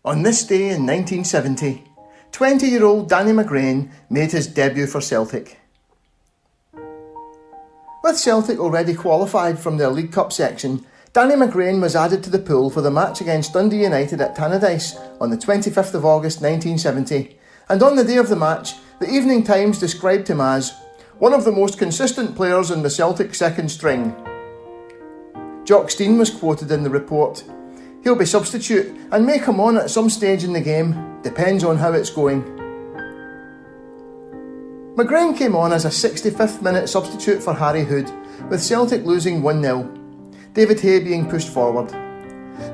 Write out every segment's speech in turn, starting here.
On this day in 1970, 20-year-old Danny McGrain made his debut for Celtic. With Celtic already qualified from their League Cup section, Danny McGrain was added to the pool for the match against Dundee United at Tannadice on the 25th of August 1970, and on the day of the match, the Evening Times described him as one of the most consistent players in the Celtic second string. Jock Stein was quoted in the report. He'll be substitute and may come on at some stage in the game, depends on how it's going. McGrain came on as a 65th minute substitute for Harry Hood, with Celtic losing 1-0, David Hay being pushed forward.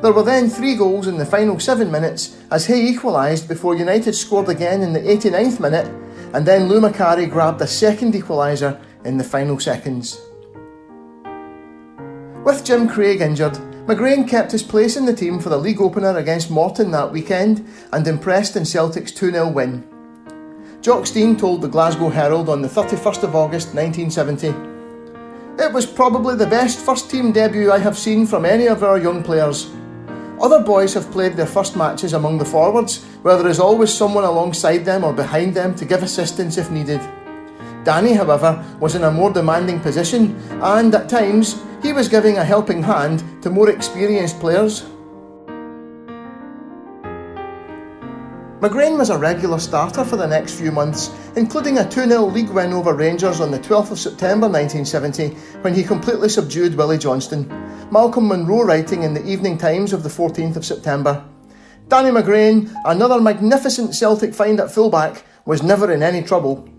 There were then 3 goals in the final 7 minutes as Hay equalised before United scored again in the 89th minute, and then Lou Macari grabbed a second equaliser in the final seconds. With Jim Craig injured, McGrain kept his place in the team for the league opener against Morton that weekend and impressed in Celtic's 2-0 win. Jock Stein told the Glasgow Herald on the 31st of August 1970, "It was probably the best first-team debut I have seen from any of our young players. Other boys have played their first matches among the forwards, where there is always someone alongside them or behind them to give assistance if needed. Danny, however, was in a more demanding position and, at times, he was giving a helping hand to more experienced players." McGrain was a regular starter for the next few months, including a 2-0 league win over Rangers on the 12th of September 1970 when he completely subdued Willie Johnston. Malcolm Munro writing in the Evening Times of the 14th of September, "Danny McGrain, another magnificent Celtic find at fullback, was never in any trouble."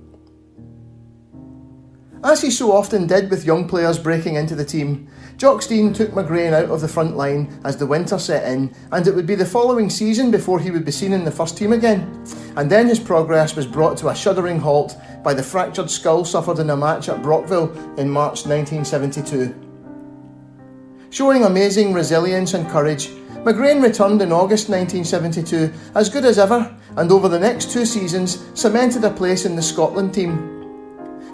As he so often did with young players breaking into the team, Jock Stein took McGrain out of the front line as the winter set in, and it would be the following season before he would be seen in the first team again. And then his progress was brought to a shuddering halt by the fractured skull suffered in a match at Brockville in March 1972. Showing amazing resilience and courage, McGrain returned in August 1972 as good as ever, and over the next 2 seasons cemented a place in the Scotland team.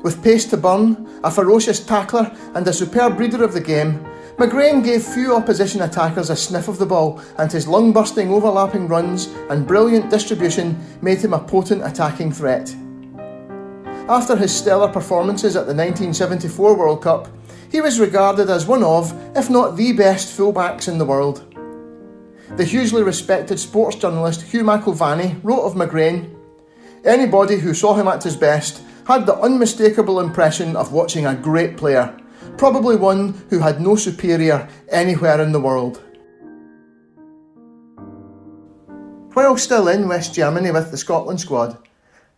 With pace to burn, a ferocious tackler and a superb reader of the game, McGrain gave few opposition attackers a sniff of the ball, and his lung-busting overlapping runs and brilliant distribution made him a potent attacking threat. After his stellar performances at the 1974 World Cup, he was regarded as one of, if not the best fullbacks in the world. The hugely respected sports journalist Hugh McIlvanney wrote of McGrain, "Anybody who saw him at his best had the unmistakable impression of watching a great player, probably one who had no superior anywhere in the world." While still in West Germany with the Scotland squad,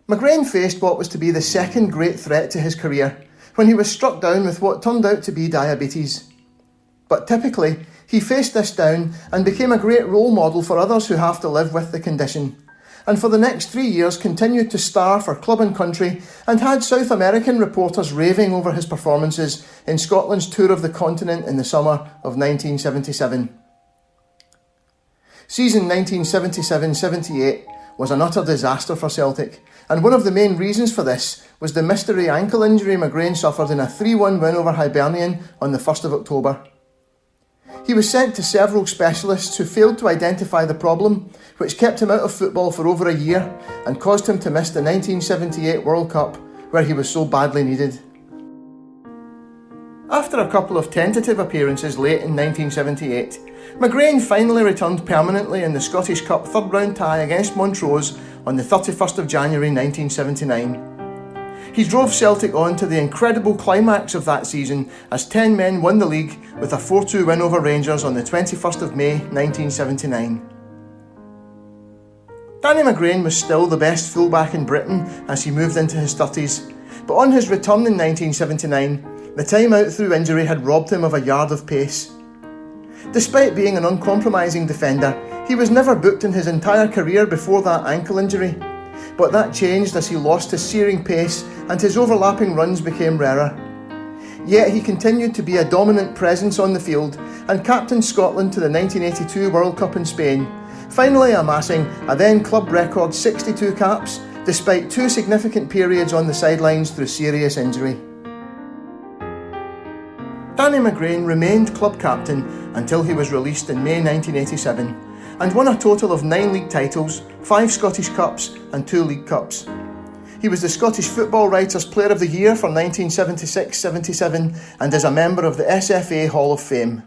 McGrain faced what was to be the second great threat to his career when he was struck down with what turned out to be diabetes. But typically, he faced this down and became a great role model for others who have to live with the condition, and for the next 3 years continued to star for club and country and had South American reporters raving over his performances in Scotland's tour of the continent in the summer of 1977. Season 1977-78 was an utter disaster for Celtic, and one of the main reasons for this was the mystery ankle injury McGrain suffered in a 3-1 win over Hibernian on the 1st of October. He was sent to several specialists who failed to identify the problem, which kept him out of football for over a year and caused him to miss the 1978 World Cup, where he was so badly needed. After a couple of tentative appearances late in 1978, McGrain finally returned permanently in the Scottish Cup third-round tie against Montrose on the 31st of January 1979. He drove Celtic on to the incredible climax of that season as 10 men won the league with a 4-2 win over Rangers on the 21st of May 1979. Danny McGrain was still the best fullback in Britain as he moved into his 30s, but on his return in 1979, the time out through injury had robbed him of a yard of pace. Despite being an uncompromising defender, he was never booked in his entire career before that ankle injury. But that changed as he lost his searing pace and his overlapping runs became rarer. Yet he continued to be a dominant presence on the field and captained Scotland to the 1982 World Cup in Spain, finally amassing a then club record 62 caps, despite 2 significant periods on the sidelines through serious injury. Danny McGrain remained club captain until he was released in May 1987, and won a total of 9 league titles, 5 Scottish Cups and 2 League Cups. He was the Scottish Football Writers' Player of the Year for 1976-77 and is a member of the SFA Hall of Fame.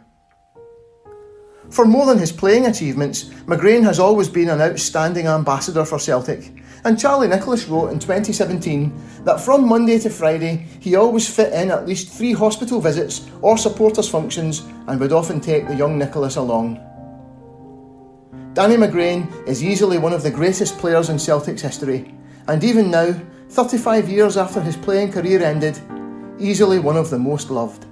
For more than his playing achievements, McGrain has always been an outstanding ambassador for Celtic, and Charlie Nicholas wrote in 2017 that from Monday to Friday he always fit in at least 3 hospital visits or supporters functions and would often take the young Nicholas along. Danny McGrain is easily one of the greatest players in Celtic's history, and even now, 35 years after his playing career ended, easily one of the most loved.